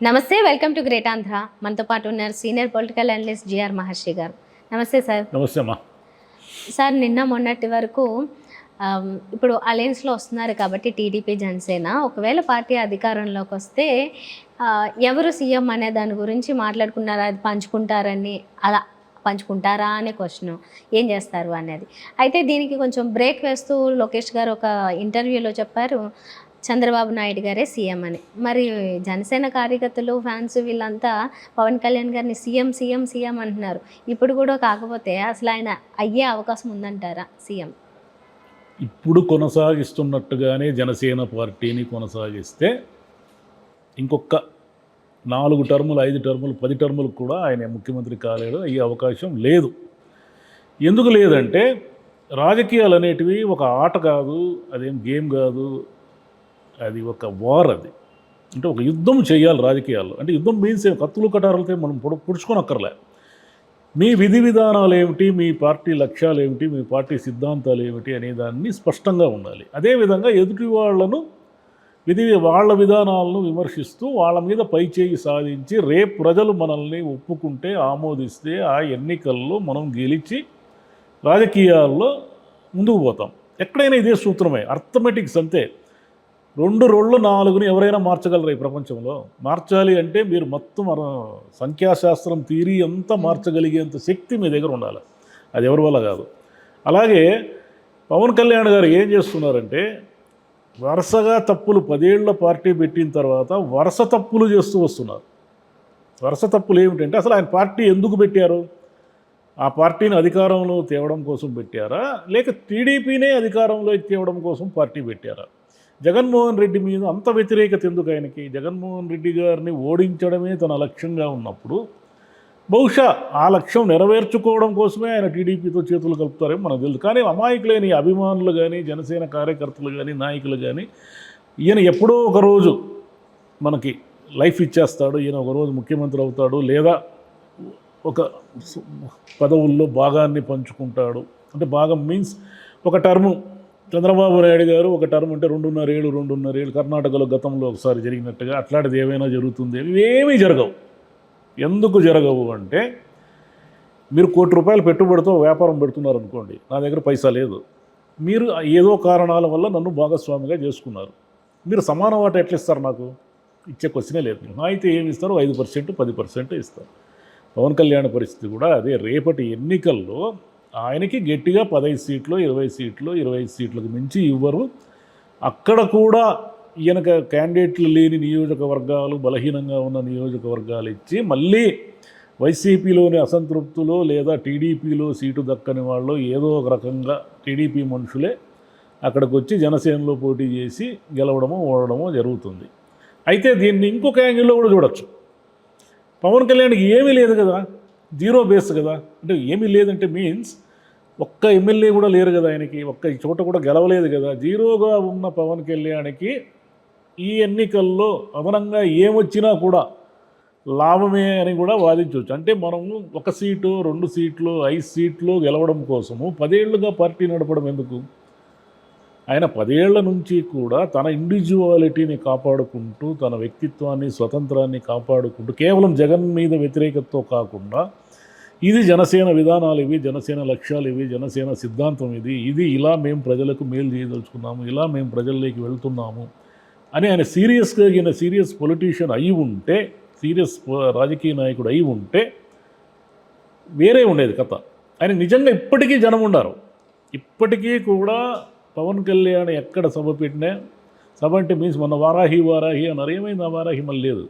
నమస్తే, welcome to great Andhra. మనతో పాటు ఉన్నారు సీనియర్ పొలిటికల్ అనలిస్ట్ జిఆర్ మహర్షి గారు. నమస్తే సార్. నమస్తే అమ్మా. సార్, నిన్న మొన్నటి వరకు ఇప్పుడు అలయన్స్లో వస్తున్నారు కాబట్టి టీడీపీ జనసేన ఒకవేళ పార్టీ అధికారంలోకి వస్తే ఎవరు సీఎం అనే దాని గురించి మాట్లాడుకున్నారా, అది పంచుకుంటారని, అలా పంచుకుంటారా అనే క్వశ్చన్, ఏం చేస్తారు అనేది. అయితే దీనికి కొంచెం బ్రేక్ వేస్తూ లోకేష్ గారు ఒక ఇంటర్వ్యూలో చెప్పారు చంద్రబాబు నాయుడు గారే సీఎం అని. మరి జనసేన కార్యకర్తలు, ఫ్యాన్స్ వీళ్ళంతా పవన్ కళ్యాణ్ గారిని సీఎం సీఎం సీఎం అంటున్నారు. ఇప్పుడు కూడా కాకపోతే అసలు ఆయన అయ్యే అవకాశం ఉందంటారా సీఎం? ఇప్పుడు కొనసాగిస్తున్నట్టుగానే జనసేన పార్టీని కొనసాగిస్తే ఇంకొక 4 టర్ములు, 5 టర్ములు, 10 టర్ములు కూడా ఆయన ముఖ్యమంత్రి కాలేడు, అయ్యే అవకాశం లేదు. ఎందుకు లేదంటే రాజకీయాలు అనేటివి ఒక ఆట కాదు, అదేం గేమ్ కాదు, అది ఒక వార్. అది అంటే ఒక యుద్ధం చేయాలి రాజకీయాల్లో. అంటే యుద్ధం మీన్స్ కత్తులు కటారులతో మనం పుడుచుకోనక్కర్లే. మీ విధి విధానాలు ఏమిటి, మీ పార్టీ లక్ష్యాలు ఏమిటి, మీ పార్టీ సిద్ధాంతాలు ఏమిటి అనే దాన్ని స్పష్టంగా ఉండాలి. అదేవిధంగా ఎదుటి వాళ్ళను వాళ్ళ విధానాలను విమర్శిస్తూ వాళ్ళ మీద పైచేయి సాధించి రేపు ప్రజలు మనల్ని ఒప్పుకుంటే, ఆమోదిస్తే ఆ ఎన్నికల్లో మనం గెలిచి రాజకీయాల్లో ముందుకు పోతాం. ఎక్కడైనా ఇదే సూత్రమే, అర్థమెటిక్స్ అంతే. 2 రోళ్ళు 4ని ఎవరైనా మార్చగలరు ఈ ప్రపంచంలో. మార్చాలి అంటే మీరు మొత్తం సంఖ్యాశాస్త్రం థియరీ అంతా మార్చగలిగేంత శక్తి మీ దగ్గర ఉండాలి. అది ఎవరి వల్ల కాదు. అలాగే పవన్ కళ్యాణ్ గారు ఏం చేస్తున్నారంటే వరుసగా తప్పులు, 10 ఏళ్ల పార్టీ పెట్టిన తర్వాత వరుస తప్పులు చేస్తూ వస్తున్నారు. వరుస తప్పులు ఏమిటంటే అసలు ఆయన పార్టీ ఎందుకు పెట్టారు? ఆ పార్టీని అధికారంలో తేవడం కోసం పెట్టారా, లేక టీడీపీనే అధికారంలోకి తేవడం కోసం పార్టీ పెట్టారా? జగన్మోహన్ రెడ్డి మీద అంత వ్యతిరేకత ఎందుకు ఆయనకి? జగన్మోహన్ రెడ్డి గారిని ఓడించడమే తన లక్ష్యంగా ఉన్నప్పుడు బహుశా ఆ లక్ష్యం నెరవేర్చుకోవడం కోసమే ఆయన టీడీపీతో చేతులు కలుపుతారేమో మనకు తెలుసు. కానీ అమాయకులేని అభిమానులు కానీ, జనసేన కార్యకర్తలు కానీ, నాయకులు కానీ ఈయన ఎప్పుడో ఒకరోజు మనకి లైఫ్ ఇచ్చేస్తాడు, ఈయన ఒకరోజు ముఖ్యమంత్రి అవుతాడు, లేదా ఒక పదవుల్లో భాగాన్ని పంచుకుంటాడు. అంటే భాగం మీన్స్ ఒక టర్ము చంద్రబాబు నాయుడు గారు ఒక టర్మ్ అంటే 2.5 ఏళ్ళు కర్ణాటకలో గతంలో ఒకసారి జరిగినట్టుగా అట్లాంటిది ఏమైనా జరుగుతుంది? ఇవేమీ జరగవు. ఎందుకు జరగవు అంటే మీరు ₹1 కోటి పెట్టుబడితో వ్యాపారం పెడుతున్నారు అనుకోండి, నా దగ్గర పైసా లేదు, మీరు ఏదో కారణాల వల్ల నన్ను భాగస్వామిగా చేసుకున్నారు, మీరు సమాన వాటా ఎట్లా ఇస్తారు? నాకు ఇచ్చే క్వశ్చనే లేదు. అయితే ఏమి ఇస్తారు? 5%, 10% ఇస్తారు. పవన్ కళ్యాణ్ పరిస్థితి కూడా అదే. రేపటి ఎన్నికల్లో ఆయనకి గట్టిగా 15 సీట్లు, 20 సీట్లు, 25 సీట్లకు మించి ఇవ్వరు. అక్కడ కూడా ఈయనక క్యాండిడేట్లు లేని నియోజకవర్గాలు, బలహీనంగా ఉన్న నియోజకవర్గాలు ఇచ్చి మళ్ళీ వైసీపీలోని అసంతృప్తులు లేదా టీడీపీలో సీటు దక్కని వాళ్ళు ఏదో ఒక రకంగా టీడీపీ మనుషులే అక్కడికి వచ్చి జనసేనలో పోటీ చేసి గెలవడమో ఓడడమో జరుగుతుంది. అయితే దీన్ని ఇంకొక యాంగిల్లో కూడా చూడొచ్చు. పవన్ కళ్యాణ్కి ఏమీ లేదు కదా, జీరో బేస్ కదా. అంటే ఏమీ లేదంటే మీన్స్ ఒక్క ఎమ్మెల్యే కూడా లేరు కదా ఆయనకి, ఒక్క చోట కూడా గెలవలేదు కదా. జీరోగా ఉన్న పవన్ కళ్యాణ్కి ఈ ఎన్నికల్లో అదనంగా ఏమొచ్చినా కూడా లాభమే అని కూడా వాదించవచ్చు. అంటే మనము 1 సీటు, 2 సీట్లు, 5 సీట్లు గెలవడం కోసము 10 ఏళ్లుగా పార్టీ నడపడం ఎందుకు? ఆయన 10 ఏళ్ల నుంచి కూడా తన ఇండివిజువాలిటీని కాపాడుకుంటూ, తన వ్యక్తిత్వాన్ని, స్వతంత్రాన్ని కాపాడుకుంటూ, కేవలం జగన్ మీద వ్యతిరేకతతో కాకుండా ఇది జనసేన విధానాలు ఇవి, జనసేన లక్ష్యాలు ఇవి, జనసేన సిద్ధాంతం ఇది ఇలా మేము ప్రజలకు మేలు చేయదలుచుకున్నాము, ఇలా మేము ప్రజల్లోకి వెళ్తున్నాము అని ఆయన సీరియస్గా, ఈయన సీరియస్ పొలిటీషియన్ అయి ఉంటే, సీరియస్ రాజకీయ నాయకుడు అయి ఉంటే వేరే ఉండేది కథ. ఆయన నిజంగా ఇప్పటికీ జనం ఉండారు. ఇప్పటికీ కూడా పవన్ కళ్యాణ్ ఎక్కడ సభ పెట్టినా, సభ అంటే మీన్స్ మొన్న వారాహి అన్నారు, ఏమైంది ఆ వారాహి? మళ్ళీ లేదు.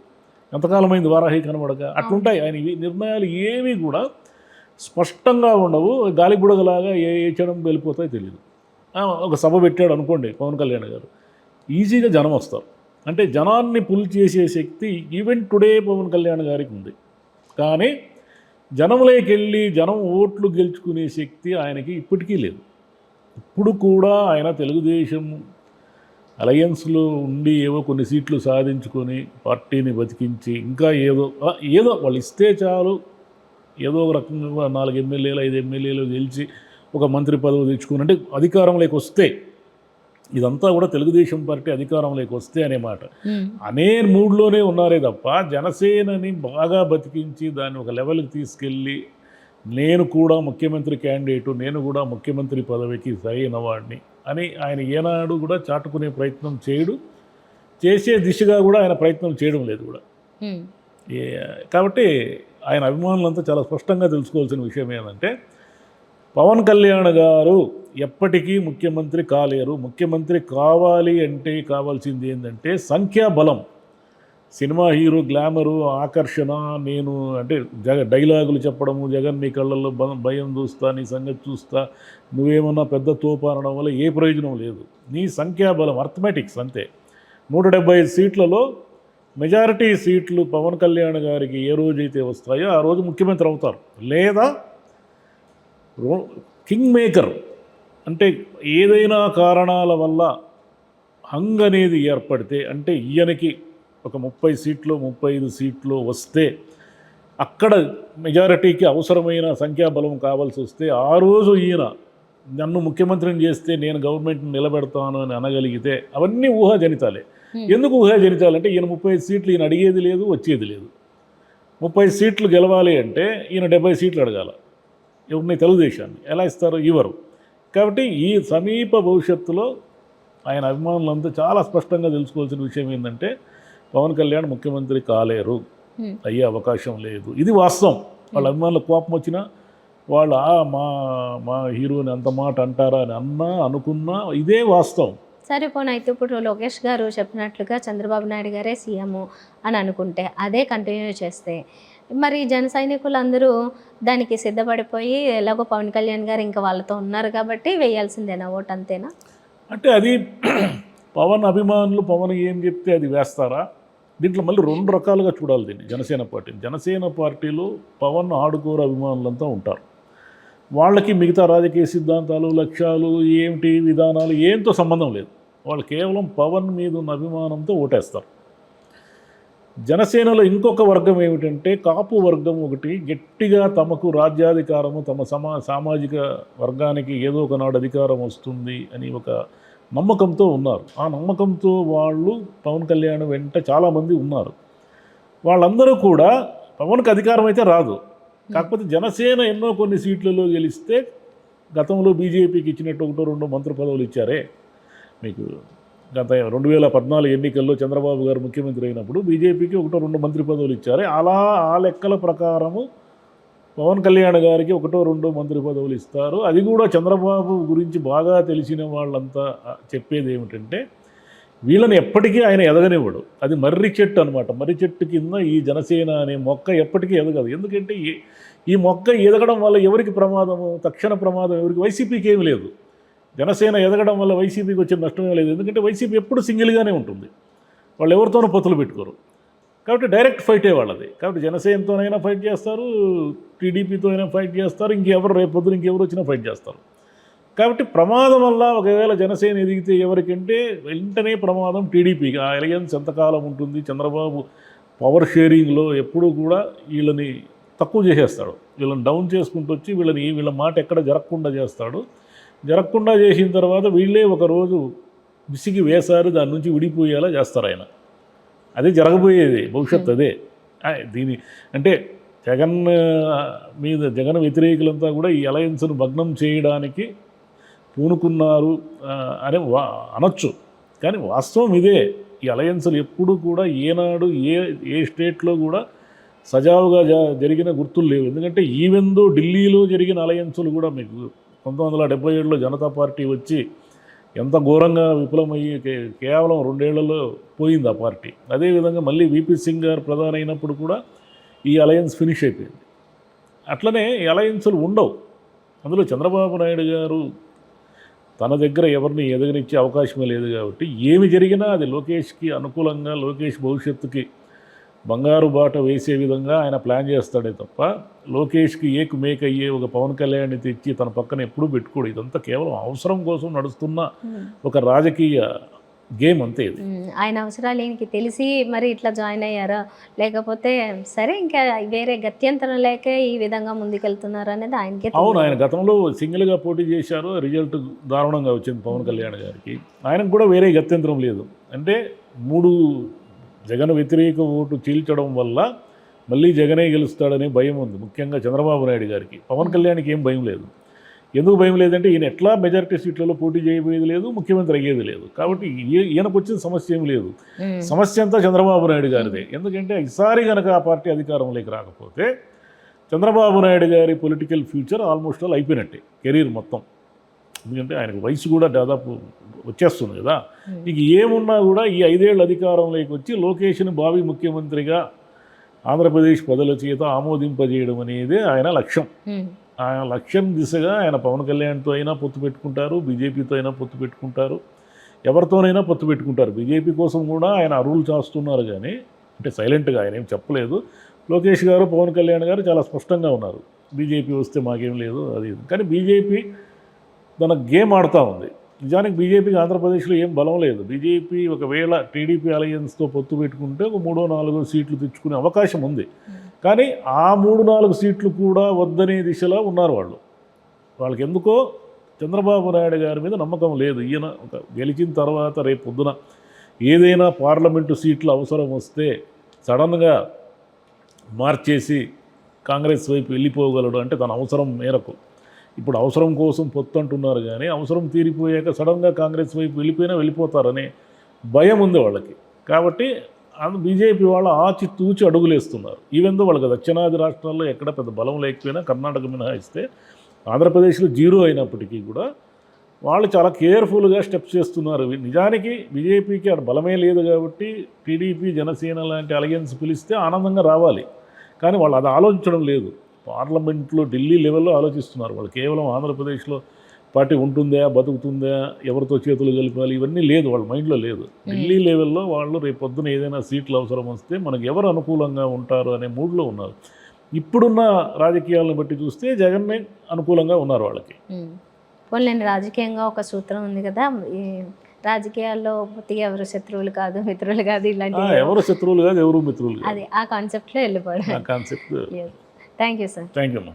ఎంతకాలమైంది వారాహి కనబడక? అట్లుంటాయి ఆయన నిర్ణయాలు. ఏమీ కూడా స్పష్టంగా ఉండవు, గాలిబుడగలాగా ఏచడం వెళ్ళిపోతాయి తెలియదు. ఒక సభ పెట్టాడు అనుకోండి పవన్ కళ్యాణ్ గారు, ఈజీగా జనం వస్తారు. అంటే జనాన్ని పుల్ చేసే శక్తి ఈవెన్ టుడే పవన్ కళ్యాణ్ గారికి ఉంది. కానీ జనంలోకి వెళ్ళి జనం ఓట్లు గెలుచుకునే శక్తి ఆయనకి ఇప్పటికీ లేదు. ఇప్పుడు కూడా ఆయన తెలుగుదేశం అలయన్స్లో ఉండి ఏవో కొన్ని సీట్లు సాధించుకొని పార్టీని బతికించి ఇంకా ఏదో వాళ్ళు ఇస్తే చాలు, ఏదో ఒక రకంగా 4 ఎమ్మెల్యేలు 5 ఎమ్మెల్యేలు గెలిచి ఒక మంత్రి పదవి తెచ్చుకుని, అంటే అధికారంలోకి వస్తే ఇదంతా కూడా తెలుగుదేశం పార్టీ అధికారంలోకి వస్తే అనే మాట ఉమ్, అనే మూడ్లోనే ఉన్నారే తప్ప జనసేనని బాగా బతికించి దాన్ని ఒక లెవెల్కి తీసుకెళ్ళి నేను కూడా ముఖ్యమంత్రి క్యాండిడేటు, నేను కూడా ముఖ్యమంత్రి పదవికి సరైన వాడిని అని ఆయన ఏనాడు కూడా చాటుకునే ప్రయత్నం చేయడు, చేసే దిశగా కూడా ఆయన ప్రయత్నం చేయడం లేదు కూడా. ఉమ్, కాబట్టి ఆయన అభిమానులంతా చాలా స్పష్టంగా తెలుసుకోవాల్సిన విషయం ఏంటంటే పవన్ కళ్యాణ్ గారు ఎప్పటికీ ముఖ్యమంత్రి కాలేరు. ముఖ్యమంత్రి కావాలి అంటే కావాల్సింది ఏంటంటే సంఖ్యాబలం. సినిమా హీరో గ్లామరు, ఆకర్షణ, నేను అంటే డైలాగులు చెప్పడము, జగన్ నీ కళ్ళల్లో భయం చూస్తా, నీ సంగతి చూస్తా, నువ్వేమన్నా పెద్ద తోపు అనడం వల్ల ఏ ప్రయోజనం లేదు. నీ సంఖ్యాబలం అర్థమెటిక్స్ అంతే. 175 సీట్లలో మెజారిటీ సీట్లు పవన్ కళ్యాణ్ గారికి ఏ రోజైతే వస్తాయో ఆ రోజు ముఖ్యమంత్రి అవుతారు. లేదా కింగ్ మేకర్ అంటే ఏదైనా కారణాల వల్ల హంగ్ అనేది ఏర్పడితే, అంటే ఈయనకి ఒక 30 సీట్లు 35 సీట్లు వస్తే అక్కడ మెజారిటీకి అవసరమైన సంఖ్యాబలం కావాల్సి వస్తే ఆ రోజు ఈయన నన్ను ముఖ్యమంత్రిని చేస్తే నేను గవర్నమెంట్ని నిలబెడతాను అని అనగలిగితే అవన్నీ ఊహాజనితాలే. ఎందుకు ఊహాజనితాలంటే ఈయన 35 సీట్లు ఈయన అడిగేది లేదు, వచ్చేది లేదు. 30 సీట్లు గెలవాలి అంటే ఈయన 70 సీట్లు అడగాల. ఎవరిని? తెలుగుదేశాన్ని. ఎలా ఇస్తారు? ఇవ్వరు. కాబట్టి ఈ సమీప భవిష్యత్తులో ఆయన అభిమానులంతా చాలా స్పష్టంగా తెలుసుకోవాల్సిన విషయం ఏంటంటే పవన్ కళ్యాణ్ ముఖ్యమంత్రి కాలేరు, అయ్యే అవకాశం లేదు. ఇది వాస్తవం. వాళ్ళ అభిమానులకు కోపం వచ్చినా వాళ్ళు మా మా హీరోని అంత మాట అంటారా అని అనుకున్నా ఇదే వాస్తవం. సరే పోనీ అయితే ఇప్పుడు లోకేష్ గారు చెప్పినట్లుగా చంద్రబాబు నాయుడు గారే సీఎం అని అనుకుంటే, అదే కంటిన్యూ చేస్తే మరి జన సైనికులందరూ దానికి సిద్ధపడిపోయి ఎలాగో పవన్ కళ్యాణ్ గారు ఇంకా వాళ్ళతో ఉన్నారు కాబట్టి వేయాల్సిందేనా ఓటు, అంతేనా? అంటే అది పవన్ అభిమానులు పవన్ ఏం చెప్తే అది వేస్తారా? దీంట్లో మళ్ళీ 2 రకాలుగా చూడాలి దీన్ని. జనసేన పార్టీలో పవన్ ఆడుకోరు అభిమానులంతా ఉంటారు. వాళ్ళకి మిగతా రాజకీయ సిద్ధాంతాలు, లక్ష్యాలు ఏమిటి, విధానాలు ఏంతో సంబంధం లేదు. వాళ్ళు కేవలం పవన్ మీద ఉన్న అభిమానంతో ఓటేస్తారు. జనసేనలో ఇంకొక వర్గం ఏమిటంటే కాపు వర్గం ఒకటి గట్టిగా తమకు రాజ్యాధికారము, తమ సామాజిక వర్గానికి ఏదో ఒకనాడు అధికారం వస్తుంది అని ఒక నమ్మకంతో ఉన్నారు. ఆ నమ్మకంతో వాళ్ళు పవన్ కళ్యాణ్ వెంట చాలామంది ఉన్నారు. వాళ్ళందరూ కూడా పవన్కి అధికారం అయితే రాదు, కాకపోతే జనసేన ఎన్నో కొన్ని సీట్లలో గెలిస్తే గతంలో బీజేపీకి ఇచ్చినట్టు 1-2 మంత్రి పదవులు ఇచ్చారే మీకు. గత 2014 ఎన్నికల్లో చంద్రబాబు గారు ముఖ్యమంత్రి అయినప్పుడు బీజేపీకి 1-2 మంత్రి పదవులు ఇచ్చారే. అలా ఆ లెక్కల ప్రకారము పవన్ కళ్యాణ్ గారికి 1-2 మంత్రి పదవులు ఇస్తారు. అది కూడా చంద్రబాబు గురించి బాగా తెలిసిన వాళ్ళంతా చెప్పేది ఏమిటంటే వీళ్ళని ఎప్పటికీ ఆయన ఎదగనివ్వడు. అది మర్రి చెట్టు అనమాట. మర్రి చెట్టు కింద ఈ జనసేన అనే మొక్క ఎప్పటికీ ఎదగదు. ఎందుకంటే ఈ మొక్క ఎదగడం వల్ల ఎవరికి ప్రమాదము? తక్షణ ప్రమాదం ఎవరికి? వైసీపీకి ఏమీ లేదు. జనసేన ఎదగడం వల్ల వైసీపీకి వచ్చిన నష్టమే లేదు. ఎందుకంటే వైసీపీ ఎప్పుడు సింగిల్గానే ఉంటుంది, వాళ్ళు ఎవరితోనూ పొత్తులు పెట్టుకోరు. కాబట్టి డైరెక్ట్ ఫైటే వాళ్ళది. కాబట్టి జనసేనతోనైనా ఫైట్ చేస్తారు, టీడీపీతో అయినా ఫైట్ చేస్తారు, ఇంకెవరు రేపు పొద్దున ఇంకెవరు వచ్చినా ఫైట్ చేస్తారు. కాబట్టి ప్రమాదం వల్ల ఒకవేళ జనసేన ఎదిగితే ఎవరికంటే వెంటనే ప్రమాదం టీడీపీకి. ఆ అలయన్స్ ఎంతకాలం ఉంటుంది? చంద్రబాబు పవర్ షేరింగ్లో ఎప్పుడూ కూడా వీళ్ళని తక్కువ చేసేస్తాడు, వీళ్ళని డౌన్ చేసుకుంటూ వచ్చి వీళ్ళ మాట ఎక్కడ జరగకుండా చేస్తాడు. జరగకుండా చేసిన తర్వాత వీళ్ళే ఒకరోజు విసిగి వేశారు, దాని నుంచి విడిపోయేలా చేస్తారు ఆయన. అదే జరగబోయేది భవిష్యత్తు. అదే దీని అంటే జగన్ వ్యతిరేకులంతా కూడా ఈ అలయన్స్ను భగ్నం చేయడానికి పూనుకున్నారు అని అనొచ్చు, కానీ వాస్తవం ఇదే. ఈ అలయన్స్లు ఎప్పుడు కూడా ఏనాడు ఏ స్టేట్లో కూడా సజావుగా జరిగిన గుర్తులు లేవు. ఎందుకంటే ఈవెందో ఢిల్లీలో జరిగిన అలయన్సులు కూడా మీకు 1977లో జనతా పార్టీ వచ్చి ఎంత ఘోరంగా విఫలమయ్యి కేవలం 2 ఏళ్లలో పోయింది ఆ పార్టీ. అదేవిధంగా మళ్ళీ వీపీ సింగ్ గారు ప్రధాని అయినప్పుడు కూడా ఈ అలయన్స్ ఫినిష్ అయిపోయింది. అట్లనే ఈ అలయన్సులు ఉండవు. అందులో చంద్రబాబు నాయుడు గారు తన దగ్గర ఎవరిని ఎదగనిచ్చే అవకాశమే లేదు. కాబట్టి ఏమి జరిగినా అది లోకేష్కి అనుకూలంగా, లోకేష్ భవిష్యత్తుకి బంగారు బాట వేసే విధంగా ఆయన ప్లాన్ చేస్తాడే తప్ప లోకేష్కి మేక్ అయ్యే ఒక పవన్ కళ్యాణ్ని తెచ్చి తన పక్కన ఎప్పుడూ పెట్టుకోడు. ఇదంతా కేవలం అవసరం కోసం నడుస్తున్న ఒక రాజకీయ గేమ్ అంతే ఇది. ఆయన అవసరాలు ఈయనకి తెలిసి మరి ఇట్లా జాయిన్ అయ్యారా, లేకపోతే సరే ఇంకా వేరే గత్యంతరం లేక ఈ విధంగా ముందుకెళ్తున్నారు అనేది ఆయనకే అవును, ఆయన గతంలో సింగిల్గా పోటీ చేశారు, రిజల్ట్ దారుణంగా వచ్చింది పవన్ కళ్యాణ్ గారికి. ఆయనకు కూడా వేరే గత్యంతరం లేదు. అంటే 3 జగన్ వ్యతిరేక ఓటు చీల్చడం వల్ల మళ్ళీ జగనే గెలుస్తాడనే భయం ఉంది, ముఖ్యంగా చంద్రబాబు నాయుడు గారికి. పవన్ కళ్యాణ్కి ఏం భయం లేదు. ఎందుకు భయం లేదంటే ఈయన ఎట్లా మెజారిటీ సీట్లలో పోటీ చేయబోయేది లేదు, ముఖ్యమంత్రి అయ్యేది లేదు. కాబట్టి ఈయనకు వచ్చిన సమస్య ఏం లేదు. సమస్య అంతా చంద్రబాబు నాయుడు గారిదే. ఎందుకంటే ఈసారి కనుక ఆ పార్టీ అధికారంలోకి రాకపోతే చంద్రబాబు నాయుడు గారి పొలిటికల్ ఫ్యూచర్ ఆల్మోస్ట్ ఆల్ అయిపోయినట్టే, కెరీర్ మొత్తం. ఎందుకంటే ఆయనకు వయసు కూడా దాదాపు వచ్చేస్తుంది కదా. ఇక ఏమున్నా కూడా ఈ 5 ఏళ్ళ అధికారంలోకి వచ్చి లోకేష్ని భావి ముఖ్యమంత్రిగా ఆంధ్రప్రదేశ్ ప్రజల చేత ఆమోదింపజేయడం అనేది ఆయన లక్ష్యం. ఆయన లక్ష్యం దిశగా ఆయన పవన్ కళ్యాణ్తో అయినా పొత్తు పెట్టుకుంటారు, బీజేపీతో అయినా పొత్తు పెట్టుకుంటారు, ఎవరితోనైనా పొత్తు పెట్టుకుంటారు. బీజేపీ కోసం కూడా ఆయన అరువులు చేస్తున్నారు, కానీ అంటే సైలెంట్గా ఆయన ఏం చెప్పలేదు. లోకేష్ గారు, పవన్ కళ్యాణ్ గారు చాలా స్పష్టంగా ఉన్నారు, బీజేపీ వస్తే మాకేం లేదు అది. కానీ బీజేపీ తన గేమ్ ఆడుతూ ఉంది. నిజానికి బీజేపీకి ఆంధ్రప్రదేశ్లో ఏం బలం లేదు. బీజేపీ ఒకవేళ టీడీపీ అలయన్స్తో పొత్తు పెట్టుకుంటే ఒక 3-4 సీట్లు తెచ్చుకునే అవకాశం ఉంది. కానీ ఆ 3-4 సీట్లు కూడా వద్దనే దిశలో ఉన్నారు వాళ్ళు. వాళ్ళకి ఎందుకో చంద్రబాబు నాయుడు గారి మీద నమ్మకం లేదు. ఈయన గెలిచిన తర్వాత రేపు పొద్దున ఏదైనా పార్లమెంటు సీట్లు అవసరం వస్తే సడన్గా మార్చేసి కాంగ్రెస్ వైపు వెళ్ళిపోగలడు, అంటే తన అవసరం మేరకు. ఇప్పుడు అవసరం కోసం పొత్తు అంటున్నారు, కానీ అవసరం తీరిపోయాక సడన్గా కాంగ్రెస్ వైపు వెళ్ళిపోతారనే భయం ఉంది వాళ్ళకి. కాబట్టి బీజేపీ వాళ్ళు ఆచితూచి అడుగులేస్తున్నారు. ఈవెందో వాళ్ళకి దక్షిణాది రాష్ట్రాల్లో ఎక్కడ పెద్ద బలం లేకపోయినా, కర్ణాటక మినహాయిస్తే ఆంధ్రప్రదేశ్లో 0 అయినప్పటికీ కూడా వాళ్ళు చాలా కేర్ఫుల్గా స్టెప్స్ చేస్తున్నారు. నిజానికి బీజేపీకి అక్కడ బలమే లేదు కాబట్టి టీడీపీ, జనసేన లాంటి అలయన్స్ పిలిస్తే ఆనందంగా రావాలి. కానీ వాళ్ళు అది ఆలోచించడం లేదు. పార్లమెంట్లో ఢిల్లీ లెవెల్లో ఆలోచిస్తున్నారు. వాళ్ళు కేవలం ఆంధ్రప్రదేశ్లో పార్టీ ఉంటుందా, బతుకుతుందా, ఎవరితో చేతులు కలిపాలి, ఇవన్నీ లేదు, వాళ్ళ మైండ్లో లేదు. ఢిల్లీ లెవెల్లో వాళ్ళు రేపు పొద్దున ఏదైనా సీట్లు అవసరం వస్తే మనకు ఎవరు అనుకూలంగా ఉంటారు అనే మూడ్లో ఉన్నారు. ఇప్పుడున్న రాజకీయాలను బట్టి చూస్తే జగన్నే అనుకూలంగా ఉన్నారు వాళ్ళకి. పోన్లేండి, రాజకీయంగా ఒక సూత్రం ఉంది కదా, ఈ రాజకీయాల్లో ఎవరు శత్రువులు కాదు, మిత్రులు కాదు, ఇలాంటి ఎవరు శత్రువులు కాదు, ఎవరు మిత్రులు కాదు, అది ఆ కాన్సెప్ట్లో వెళ్ళిపోవడం. ఆ concept. Thank you sir. Thank you అమ్మా.